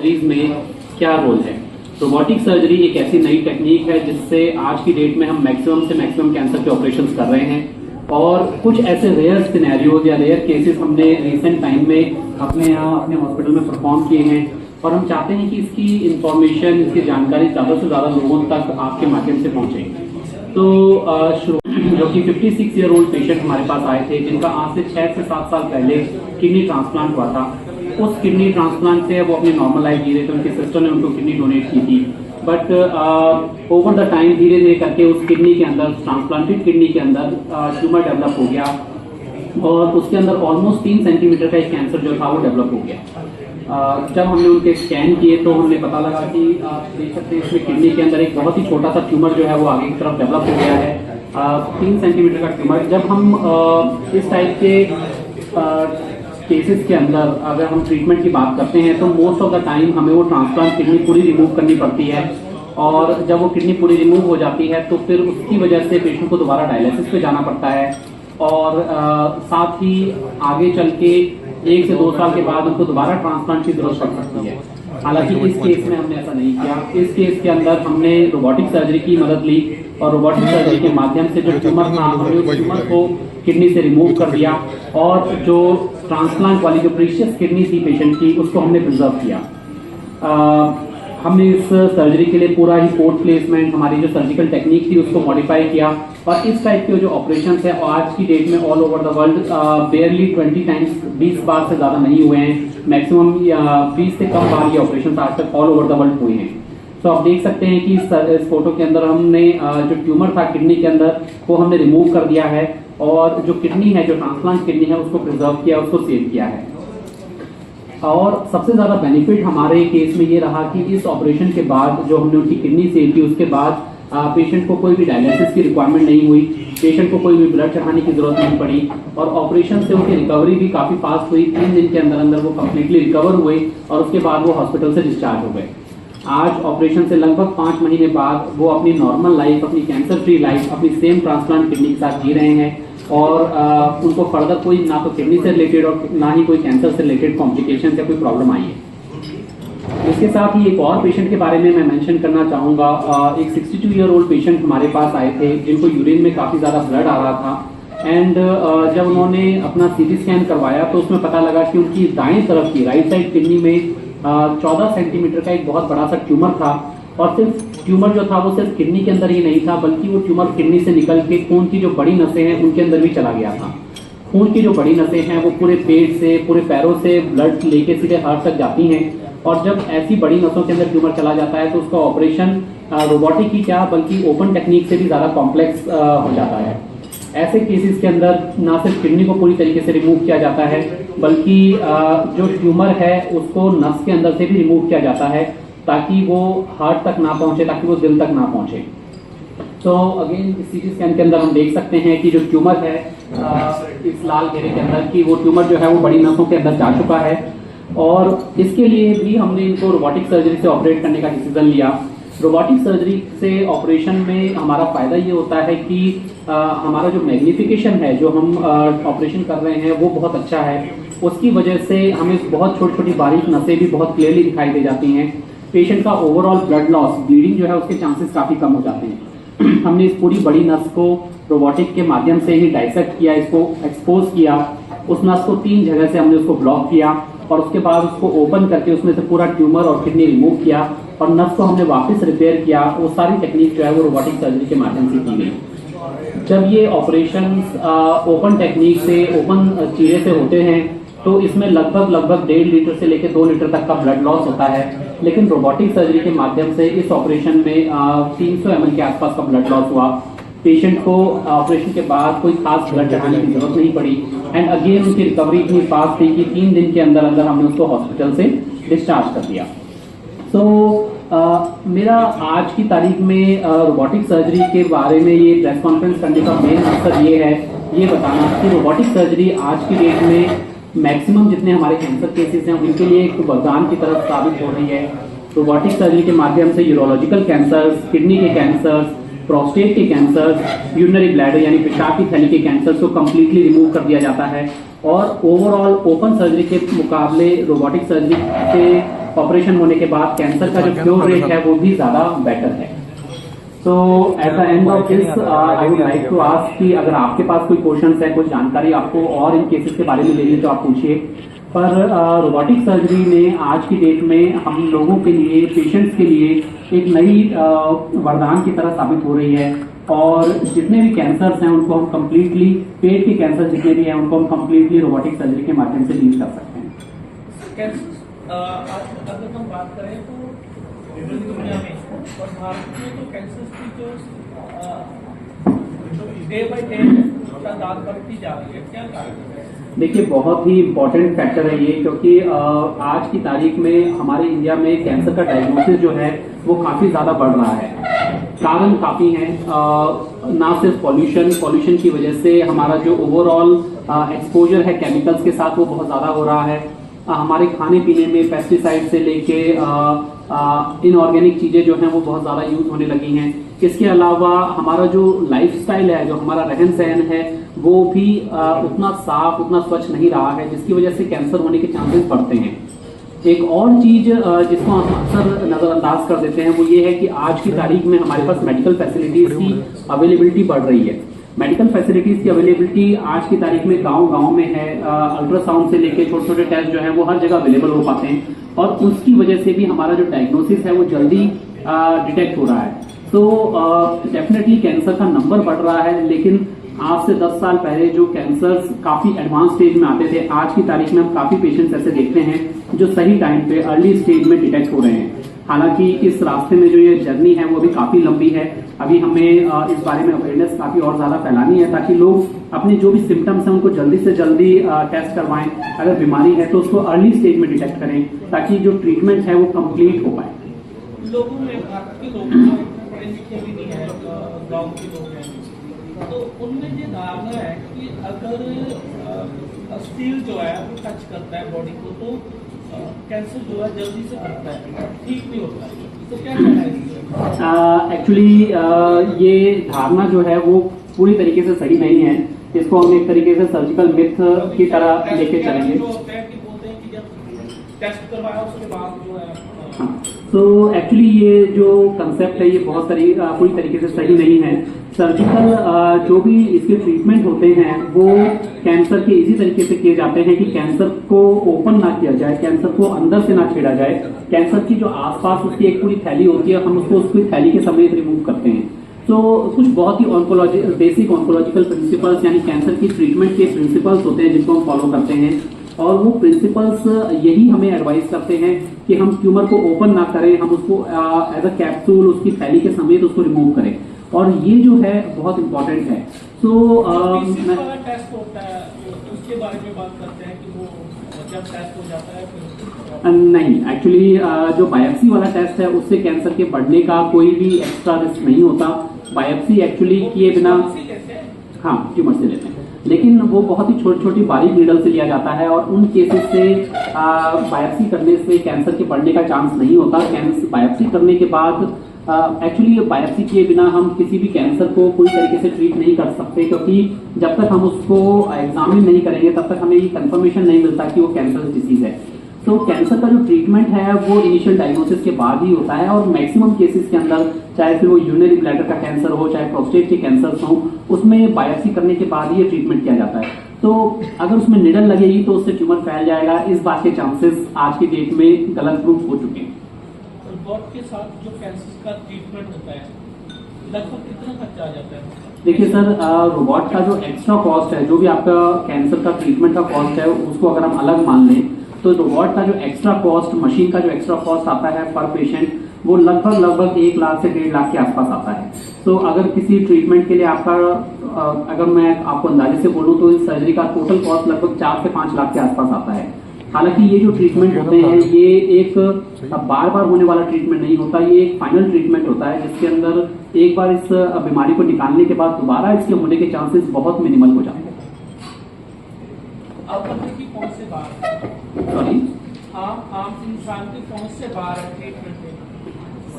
Surgeries में क्या role है। रोबोटिक सर्जरी एक ऐसी नई टेक्निक है जिससे आज की डेट में हम मैक्सिमम से मैक्सिमम कैंसर के ऑपरेशंस कर रहे हैं और कुछ ऐसे रेयर सिनेरियोज या रेयर केसेस हमने रिसेंट टाइम में अपने यहाँ अपने हॉस्पिटल में परफॉर्म किए हैं और हम चाहते हैं कि इसकी इंफॉर्मेशन, इसकी जानकारी ज़्यादा से ज़्यादा लोगों तक आपके माध्यम से पहुँचे। तो जो कि 56 ईयर ओल्ड पेशेंट हमारे पास आए थे जिनका आज से 6 से 7 साल पहले किडनी ट्रांसप्लांट हुआ था। उस किडनी ट्रांसप्लांट से वो अपनी नॉर्मल लाइफ जी रहे थे, उनके सिस्टर ने उनको किडनी डोनेट की थी, बट ओवर द टाइम धीरे धीरे करके उस किडनी के अंदर, ट्रांसप्लांटेड किडनी के अंदर ट्यूमर डेवलप हो गया और उसके अंदर ऑलमोस्ट 3 सेंटीमीटर का एक कैंसर जो था वो डेवलप हो गया। जब हमने उनके स्कैन किए तो हमने पता लगा कि आप देख सकते हैं इसमें किडनी के अंदर एक बहुत ही छोटा सा ट्यूमर जो है वो आगे की तरफ डेवलप हो गया है, 3 सेंटीमीटर का ट्यूमर। जब हम इस टाइप के केसेस के अंदर अगर हम ट्रीटमेंट की बात करते हैं तो मोस्ट ऑफ द टाइम हमें वो ट्रांसप्लांट किडनी पूरी रिमूव करनी पड़ती है और जब वो किडनी पूरी रिमूव हो जाती है तो फिर उसकी वजह से पेशेंट को दोबारा डायलिसिस पे जाना पड़ता है और साथ ही आगे चल के 1 से 2 साल के बाद उनको दोबारा ट्रांसप्लांट की जरूरत पड़ सकती है। हालांकि इस केस में हमने ऐसा नहीं किया। इस केस के अंदर हमने रोबोटिक सर्जरी की मदद ली और रोबोटिक सर्जरी के माध्यम से जो ट्यूमर था हमने उस ट्यूमर को किडनी से रिमूव कर दिया और जो ट्रांसप्लांट वाली जो प्रीशियस किडनी थी पेशेंट की उसको हमने प्रिजर्व किया। हमने इस सर्जरी के लिए पूरा ही पोर्ट प्लेसमेंट, हमारी जो सर्जिकल टेक्निक थी उसको मॉडिफाई किया और इस टाइप के जो ऑपरेशन है आज की डेट में all over the world बेयरली 20 times, 20 बार से ज़्यादा नहीं हुए हैं, मैक्सिमम 20 से कम बार ये ऑपरेशन आज तक ऑल ओवर द वर्ल्ड हुए हैं। तो आप देख सकते हैं कि इस फोटो के अंदर हमने जो ट्यूमर था किडनी के अंदर वो हमने रिमूव कर दिया है और जो किडनी है, जो ट्रांसप्लांट किडनी है उसको प्रिजर्व किया, उसको सेव किया है। और सबसे ज़्यादा बेनिफिट हमारे केस में ये रहा कि इस ऑपरेशन के बाद जो हमने उनकी किडनी सेव की उसके बाद पेशेंट को कोई भी डायलिसिस की रिक्वायरमेंट नहीं हुई, पेशेंट को कोई भी ब्लड चढ़ाने की जरूरत नहीं पड़ी और ऑपरेशन से उनकी रिकवरी भी काफ़ी फास्ट हुई। 3 दिन के अंदर अंदर वो कम्प्लीटली रिकवर हुए और उसके बाद वो हॉस्पिटल से डिस्चार्ज हो गए। आज ऑपरेशन से लगभग 5 महीने बाद वो अपनी नॉर्मल लाइफ, अपनी कैंसर फ्री लाइफ अपनी सेम ट्रांसप्लांट किडनी के साथ जी रहे हैं और उनको फर्दर कोई ना तो किडनी से रिलेटेड और ना ही कोई कैंसर से रिलेटेड कॉम्प्लिकेशन या कोई प्रॉब्लम आई है। इसके साथ ही एक और पेशेंट के बारे में मैं मेंशन करना चाहूँगा। एक 62 ईयर ओल्ड पेशेंट हमारे पास आए थे जिनको यूरिन में काफ़ी ज़्यादा ब्लड आ रहा था एंड जब उन्होंने अपना सीटी स्कैन करवाया तो उसमें पता लगा कि उनकी दाएं तरफ की राइट साइड किडनी में 14 सेंटीमीटर का एक बहुत बड़ा सा ट्यूमर था और सिर्फ ट्यूमर जो था वो सिर्फ किडनी के अंदर ही नहीं था बल्कि वो ट्यूमर किडनी से निकल के खून की जो बड़ी नसें हैं उनके अंदर भी चला गया था। खून की जो बड़ी नसें हैं वो पूरे पेट से, पूरे पैरों से ब्लड लेके सीधे हार्ट तक जाती हैं और जब ऐसी बड़ी नसों के अंदर ट्यूमर चला जाता है तो उसका ऑपरेशन रोबोटिक ही क्या बल्कि ओपन टेक्निक से भी ज़्यादा कॉम्प्लेक्स हो जाता है। ऐसे केसेस के अंदर ना सिर्फ किडनी को पूरी तरीके से रिमूव किया जाता है बल्कि जो ट्यूमर है उसको नस के अंदर से भी रिमूव किया जाता है ताकि वो हार्ट तक ना पहुंचे, ताकि वो दिल तक ना पहुंचे। तो अगेन इस सीटी स्कैन के अंदर हम देख सकते हैं कि जो ट्यूमर है इस लाल घेरे के अंदर की वो ट्यूमर जो है वो बड़ी नसों के अंदर जा चुका है और इसके लिए भी हमने इनको रोबोटिक सर्जरी से ऑपरेट करने का डिसीजन लिया। रोबोटिक सर्जरी से ऑपरेशन में हमारा फ़ायदा ये होता है कि हमारा जो मैग्नीफिकेशन है जो हम ऑपरेशन कर रहे हैं वो बहुत अच्छा है। उसकी वजह से हमें बहुत छोटी छोटी बारीक नसें भी बहुत क्लियरली दिखाई दे जाती हैं। पेशेंट का ओवरऑल ब्लड लॉस, ब्लीडिंग जो है उसके चांसेस काफ़ी कम हो जाते हैं। हमने इस पूरी बड़ी नस को रोबोटिक के माध्यम से ही डाइसेक्ट किया, इसको एक्सपोज किया, उस नस को 3 जगह से हमने उसको ब्लॉक किया और उसके बाद उसको ओपन करके उसमें से पूरा ट्यूमर और किडनी रिमूव किया और नस को हमने वापस रिपेयर किया। वो सारी टेक्निक जो है वो रोबोटिक सर्जरी के माध्यम से की गई। जब ये ऑपरेशन ओपन टेक्निक से, ओपन चीरे से होते हैं तो इसमें लगभग 1.5 लीटर से लेकर 2 लीटर तक का ब्लड लॉस होता है, लेकिन रोबोटिक सर्जरी के माध्यम से इस ऑपरेशन में 300 ml के आसपास का ब्लड लॉस हुआ। पेशेंट को ऑपरेशन के बाद कोई खास ब्लड चढ़ाने की जरूरत नहीं पड़ी एंड अगेन उनकी रिकवरी इतनी फास्ट थी कि 3 दिन के अंदर अंदर हमने उसको हॉस्पिटल से डिस्चार्ज कर दिया। तो मेरा आज की तारीख में रोबोटिक सर्जरी के बारे में ये प्रेस कॉन्फ्रेंस करने का मेन मकसद ये है, ये बताना कि रोबोटिक सर्जरी आज की डेट में मैक्सिमम जितने हमारे कैंसर केसेस हैं उनके लिए एक वरदान की तरफ साबित हो रही है। रोबोटिक सर्जरी के माध्यम से यूरोलॉजिकल कैंसर्स, किडनी के कैंसर्स, प्रोस्टेट के कैंसर्स, यूरिनरी ब्लैडर यानी पेशाब की थैली के कैंसर्स को कम्प्लीटली रिमूव कर दिया जाता है और ओवरऑल ओपन सर्जरी के मुकाबले रोबोटिक सर्जरी से ऑपरेशन होने के बाद कैंसर का जो क्योर रेट है वो भी ज्यादा बेटर है। तो at the end of this I would like to ask कि अगर आपके पास कोई क्वेश्चंस है, कुछ जानकारी आपको और इन केसेस के बारे में लेनी है तो आप पूछिए। पर रोबोटिक सर्जरी ने आज की डेट में हम लोगों के लिए, पेशेंट्स के लिए एक नई वरदान की तरह साबित हो रही है। और जितने भी कैंसर्स हैं उनको हम कंप्लीटली, पेट के कैंसर जितने भी हैं उनको हम कंप्लीटली रोबोटिक सर्जरी के माध्यम से डील कर सकते हैं। अगर हम बात करें तो विभिन्न दुनिया में और भारत में तो कैंसर की जो डे बाई डे तादाद बढ़ती जा रही है, क्या कारण है? देखिए, बहुत ही इम्पोर्टेंट फैक्टर है ये, क्योंकि आज की तारीख में हमारे इंडिया में कैंसर का डायग्नोसिस जो है वो काफी ज्यादा बढ़ रहा है। कारण काफी हैं, ना सिर्फ पॉल्यूशन की वजह से हमारा जो ओवरऑल एक्सपोजर है केमिकल्स के साथ वो बहुत ज्यादा हो रहा है। हमारे खाने पीने में पेस्टिसाइड से लेके इनऑर्गेनिक चीजें जो हैं वो बहुत ज्यादा यूज होने लगी हैं। इसके अलावा हमारा जो लाइफस्टाइल है, जो हमारा रहन सहन है, वो भी उतना साफ, उतना स्वच्छ नहीं रहा है, जिसकी वजह से कैंसर होने के चांसेस बढ़ते हैं। एक और चीज जिसको हम अक्सर नजरअंदाज कर देते हैं वो ये है कि आज की तारीख में हमारे पास मेडिकल फैसिलिटीज की अवेलेबिलिटी बढ़ रही है। मेडिकल फैसिलिटीज की अवेलेबिलिटी आज की तारीख में गांव में है। अल्ट्रासाउंड से लेके छोटे छोटे टेस्ट जो है वो हर जगह अवेलेबल हो पाते हैं और उसकी वजह से भी हमारा जो डायग्नोसिस है वो जल्दी डिटेक्ट हो रहा है। तो डेफिनेटली कैंसर का नंबर बढ़ रहा है, लेकिन आज से 10 साल पहले जो कैंसर्स काफी एडवांस स्टेज में आते थे, आज की तारीख में हम काफी पेशेंट्स ऐसे देखते हैं जो सही टाइम पे अर्ली स्टेज में डिटेक्ट हो रहे हैं। हालांकि इस रास्ते में जो ये जर्नी है वो भी काफी लंबी है। अभी हमें इस बारे में अवेयरनेस काफी और ज्यादा फैलानी है ताकि लोग अपने जो भी सिम्टम्स हैं उनको जल्दी से जल्दी टेस्ट करवाएं। अगर बीमारी है तो उसको अर्ली स्टेज में डिटेक्ट करें ताकि जो ट्रीटमेंट है वो कंप्लीट हो पाए। लोगों में, भारत के लोग पढ़े लिखे भी नहीं है, गाँव के लोग हैं, तो उनमें ये धारणा है कि अगर स्टील जो है वो टच करता है बॉडी को तो कैंसर जो है जल्दी से बढ़ता है, ठीक नहीं होता है। तो क्या कहना है? एक्चुअली ये धारणा जो है वो पूरी तरीके से सही नहीं है। इसको हम एक तरीके से सर्जिकल मिथ की तरह लेके चलेंगे। बोलते हैं कि जब टेस्ट करवाया उसके बाद जो है, तो एक्चुअली ये जो कंसेप्ट है ये बहुत पूरी तरीके से सही नहीं है। सर्जिकल जो भी इसके ट्रीटमेंट होते हैं वो कैंसर के इसी तरीके से किए जाते हैं कि कैंसर को ओपन ना किया जाए, कैंसर को अंदर से ना छेड़ा जाए। कैंसर की जो आसपास उसकी एक पूरी थैली होती है, हम उसको उसकी थैली के समेत रिमूव करते हैं। तो कुछ बहुत ही बेसिक ऑन्कोलॉजिकल प्रिंसिपल्स यानी कैंसर की ट्रीटमेंट के प्रिंसिपल्स होते हैं जिनको हम फॉलो करते हैं और वो प्रिंसिपल्स यही हमें एडवाइस करते हैं कि हम ट्यूमर को ओपन ना करें, हम उसको एज अ कैप्सूल उसकी थैली के समेत उसको रिमूव करें और ये जो है बहुत इम्पोर्टेंट है। तो टेस्ट होता है उसके बारे में बात करते हैं कि वो जब टेस्ट हो जाता है नहीं, एक्चुअली जो बायोप्सी वाला टेस्ट है उससे कैंसर के बढ़ने का कोई भी एक्स्ट्रा रिस्क नहीं होता। बायोप्सी एक्चुअली किए बिना, हाँ, ट्यूमर से लेते हैं, लेकिन वो बहुत ही छोटी छोटी बारीक नीडल से लिया जाता है और उन केसेस से बायोप्सी करने से कैंसर के बढ़ने का चांस नहीं होता। बायोप्सी करने के बाद एक्चुअली बायोप्सी किए बिना हम किसी भी कैंसर को पूरी तरीके से ट्रीट नहीं कर सकते, क्योंकि जब तक हम उसको एग्जामिन नहीं करेंगे तब तक हमें ये कंफर्मेशन नहीं मिलता कि वो कैंसर डिसीज है। तो कैंसर का जो ट्रीटमेंट है वो इनिशियल डायग्नोसिस के बाद ही होता है और मैक्सिमम केसेस के अंदर, चाहे फिर वो यूरिनरी ब्लैडर का कैंसर हो, चाहे प्रोस्टेट के कैंसर हो, उसमें बायोप्सी करने के बाद ही ये ट्रीटमेंट किया जाता है। तो अगर उसमें निडल लगेगी तो उससे ट्यूमर फैल जाएगा, इस बात के चांसेस आज की डेट में गलत प्रूफ हो चुके हैं। रोबोट के साथ जो कैंसर का ट्रीटमेंट होता है लगभग कितना खर्चा आ जाता है? देखिए सर, रोबोट का जो एक्स्ट्रा कॉस्ट है, जो भी आपका कैंसर का ट्रीटमेंट का कॉस्ट है, उसको अगर हम अलग मान लें तो रोबोट का जो एक्स्ट्रा कॉस्ट, मशीन का जो एक्स्ट्रा कॉस्ट आता है पर पेशेंट, वो लगभग 1 लाख से 1.5 लाख के आसपास आता है। तो अगर किसी ट्रीटमेंट के लिए आपका, अगर मैं आपको अंदाजे से बोलूं तो इस सर्जरी का टोटल कॉस्ट लगभग 4 से 5 लाख के आसपास आता है। हालांकि ये जो ट्रीटमेंट होते हैं ये एक बार बार होने वाला ट्रीटमेंट नहीं होता, ये एक फाइनल ट्रीटमेंट होता है जिसके अंदर एक बार इस बीमारी को निकालने के बाद दोबारा इसके होने के चांसेस बहुत मिनिमल हो जाते हैं। कौन से बार सॉरी, आम इंसान की पहुंच से बाहर है ट्रीटमेंट में?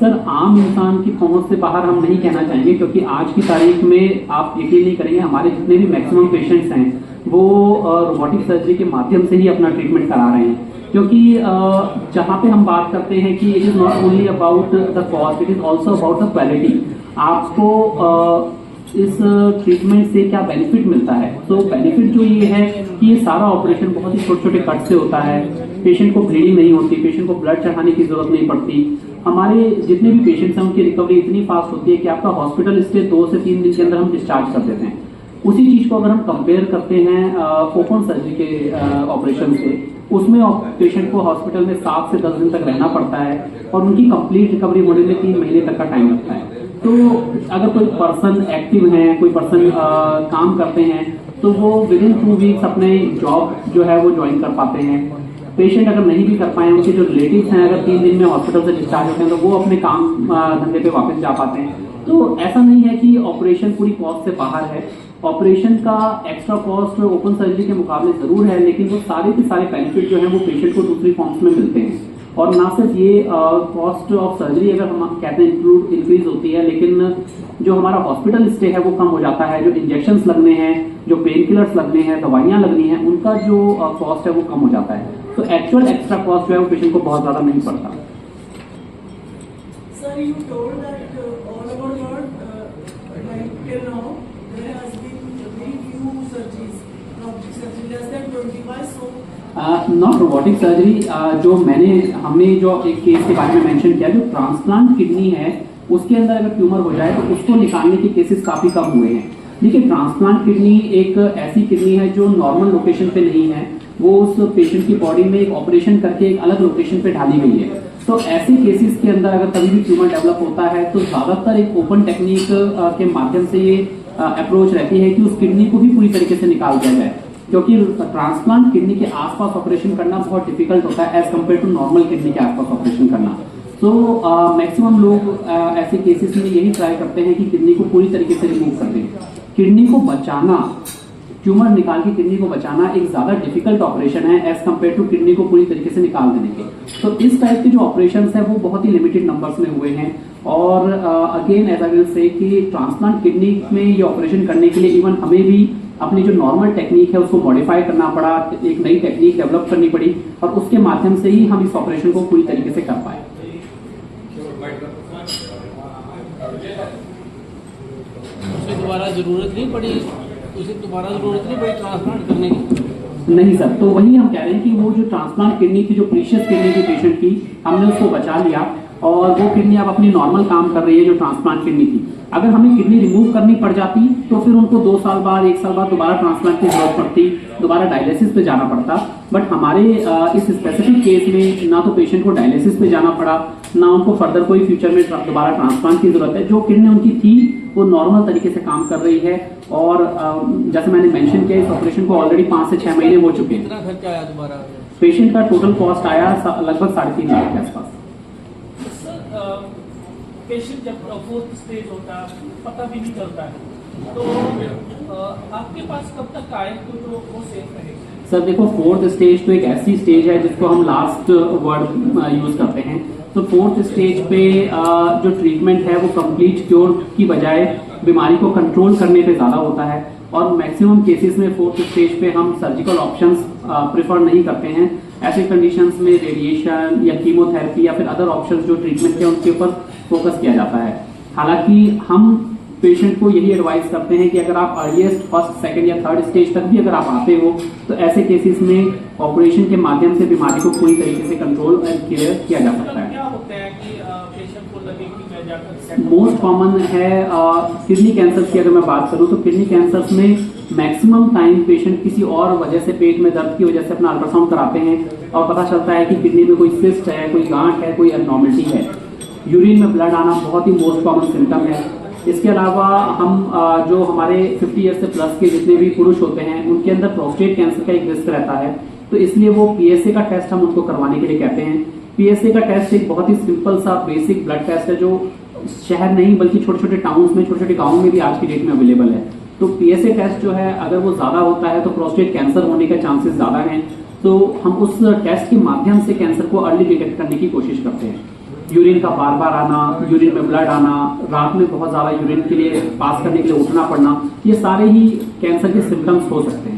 सर, आम इंसान की पहुंच से बाहर हम नहीं कहना चाहेंगे, क्योंकि आज की तारीख में आप यकीन नहीं करेंगे, हमारे जितने भी मैक्सिमम पेशेंट्स हैं वो रोबोटिक सर्जरी के माध्यम से ही अपना ट्रीटमेंट करा रहे हैं। क्योंकि जहाँ पे हम बात करते हैं कि it is not only about the cost, it is also about the quality. आपको इस ट्रीटमेंट से क्या बेनिफिट मिलता है? तो बेनिफिट जो ये है कि ये सारा ऑपरेशन बहुत ही छोटे छोटे कट से होता है, पेशेंट को ब्लीडिंग नहीं होती, पेशेंट को ब्लड चढ़ाने की जरूरत नहीं पड़ती। हमारे जितने भी पेशेंट्स हैं उनकी रिकवरी इतनी फास्ट होती है कि आपका हॉस्पिटल स्टे 2 से 3 दिन के अंदर हम डिस्चार्ज कर देते हैं। उसी चीज को अगर हम कंपेयर करते हैं ओपन सर्जरी के ऑपरेशन से, उसमें पेशेंट को हॉस्पिटल में 7 से 10 दिन तक रहना पड़ता है और उनकी कंप्लीट रिकवरी होने में 3 महीने तक का टाइम लगता है। तो अगर कोई पर्सन एक्टिव है, कोई पर्सन काम करते हैं, तो वो विद इन 2 वीक्स अपने जॉब जो है वो ज्वाइन कर पाते हैं। पेशेंट अगर नहीं भी कर पाए, उनके जो रिलेटिव्स हैं अगर 3 दिन में हॉस्पिटल से डिस्चार्ज होते हैं तो वो अपने काम धंधे पे वापस जा पाते हैं। तो ऐसा नहीं है कि ऑपरेशन पूरी कॉस्ट से बाहर है। ऑपरेशन का एक्स्ट्रा कॉस्ट ओपन सर्जरी के मुकाबले जरूर है, लेकिन वो सारे के सारे बेनिफिट जो है वो पेशेंट को दूसरी फॉर्म्स में मिलते हैं। और ना सिर्फ ये कॉस्ट ऑफ सर्जरी अगर हम कहते हैं इंक्रीज होती है, लेकिन जो हमारा हॉस्पिटल स्टे है वो कम हो जाता है। जो इंजेक्शंस लगने हैं, जो पेन किलर्स लगने हैं, दवाइयां लगनी है, उनका जो कॉस्ट है वो कम हो जाता है। तो एक्चुअल एक्स्ट्रा कॉस्ट जो है वो पेशेंट को बहुत ज्यादा नहीं पड़ता। Sir, you told that all over the world, like till now, there has been very few surgeries, robotic surgery, less than 25. So not robotic surgery. जो हमने जो एक केस के बारे में मेंशन किया, जो ट्रांसप्लांट किडनी है उसके अंदर अगर ट्यूमर हो जाए तो उसको निकालने के केसेस काफी कम हुए हैं। देखिए, ट्रांसप्लांट किडनी एक ऐसी किडनी है जो नॉर्मल लोकेशन पे नहीं है, वो उस पेशेंट की बॉडी में एक ऑपरेशन करके एक अलग लोकेशन पे ढाली गई है। तो ऐसे केसेस के अंदर अगर कभी भी ट्यूमर डेवलप होता है तो ज्यादातर एक ओपन टेक्निक के माध्यम से ये अप्रोच रहती है कि उस किडनी को भी पूरी तरीके से निकाल दिया जाए, क्योंकि ट्रांसप्लांट किडनी के आसपास ऑपरेशन करना बहुत डिफिकल्ट होता है as compare to normal kidney के आसपास ऑपरेशन करना। तो मैक्सिमम लोग ऐसे केसेस में यही ट्राई करते हैं कि किडनी को पूरी तरीके से रिमूव कर दें। किडनी को बचाना, ट्यूमर निकाल के किडनी को बचाना एक ज्यादा डिफिकल्ट ऑपरेशन है एज कम्पेयर टू किडनी को पूरी तरीके से निकाल देने के। तो इस टाइप के जो ऑपरेशन है वो बहुत ही लिमिटेड नंबर्स में हुए हैं। और again as I will say कि ट्रांसप्लांट किडनी में ये ऑपरेशन करने के लिए इवन हमें भी अपनी जो नॉर्मल टेक्निक है उसको मॉडिफाई करना पड़ा, एक नई टेक्निक डेवलप करनी पड़ी और उसके माध्यम से ही हम इस ऑपरेशन को पूरी तरीके से कर पाए। उसे दोबारा जरूरत नहीं पड़ी ट्रांसप्लांट करने की? नहीं सर, तो वही हम कह रहे हैं कि वो जो ट्रांसप्लांट किडनी थी, जो प्रीशियस किडनी थी पेशेंट की, हमने उसको बचा लिया और वो किडनी अब अपनी नॉर्मल काम कर रही है जो ट्रांसप्लांट किडनी थी। अगर हमें किडनी रिमूव करनी पड़ जाती तो फिर उनको 2 साल बाद 1 साल बाद दोबारा ट्रांसप्लांट की जरूरत पड़ती, दोबारा डायलिसिस पे जाना पड़ता। बट हमारे इस स्पेसिफिक केस में ना तो पेशेंट को डायलिसिस पे जाना पड़ा, ना उनको फर्दर कोई फ्यूचर में दोबारा ट्रांसप्लांट की जरूरत है। जो किडनी उनकी थी वो नॉर्मल तरीके से काम कर रही है और जैसे मैंने मेंशन किया, इस ऑपरेशन को ऑलरेडी 5 से 6 महीने हो चुके हैं। कितना खर्चा आया दोबारा? पेशेंट का टोटल कॉस्ट आया लगभग 3.5 लाख के आसपास। पेशेंट जब 4th स्टेज होता है पता भी नहीं चलता है, तो आपके पास कब तक आए तो वो सेफ रहेगा? सर देखो, 4th स्टेज तो एक ऐसी स्टेज है जिसको हम लास्ट वर्ड यूज करते हैं। तो 4th स्टेज पे जो ट्रीटमेंट है वो कंप्लीट क्योर की बजाय बीमारी को कंट्रोल करने पे ज्यादा होता है और मैक्सिमम केसेस में 4th स्टेज पे हम सर्जिकल ऑप्शंस प्रेफर नहीं करते हैं। ऐसे कंडीशंस में रेडिएशन या कीमोथेरेपी या फिर अदर ऑप्शंस जो ट्रीटमेंट है उनके ऊपर फोकस किया जाता है। हालांकि हम पेशेंट को यही एडवाइस करते हैं कि अगर आप अर्लीस्ट 1st, 2nd या 3rd स्टेज तक भी अगर आप आते हो तो ऐसे केसेस में ऑपरेशन के माध्यम से बीमारी को पूरी तरीके से कंट्रोल एंड क्लियर किया जा सकता है। क्या होता है कि पेशेंट को लगे कि मैं जाकर मोस्ट कॉमन है किडनी कैंसर की। अगर मैं बात करूं तो किडनी कैंसर में मैक्सिमम टाइम पेशेंट किसी और वजह से, पेट में दर्द की वजह से अपना अल्ट्रासाउंड कराते हैं और पता चलता है कि किडनी में कोई सिस्ट है, कोई गांठ है, कोई एब्नॉर्मलिटी है। यूरिन में ब्लड आना बहुत ही मोस्ट कॉमन सिम्टम है। इसके अलावा हम जो हमारे 50 ईयर से प्लस के जितने भी पुरुष होते हैं उनके अंदर प्रोस्टेट कैंसर का एक रिस्क रहता है, तो इसलिए वो पीएसए का टेस्ट हम उनको करवाने के लिए कहते हैं। पीएसए का टेस्ट एक बहुत ही सिंपल सा बेसिक ब्लड टेस्ट है जो शहर नहीं बल्कि छोटे छोटे टाउन्स में, छोटे छोटे गाँव में भी आज की डेट में अवेलेबल है। तो पीएसए टेस्ट जो है अगर वो ज्यादा होता है तो प्रोस्टेट कैंसर होने का चांसेस ज्यादा हैं। तो हम उस टेस्ट के माध्यम से कैंसर को अर्ली डिटेक्ट करने की कोशिश करते हैं। यूरिन का बार बार आना, यूरिन में ब्लड आना, रात में बहुत ज्यादा यूरिन के लिए पास करने के लिए उठना पड़ना, ये सारे ही कैंसर के सिम्टम्स हो सकते हैं।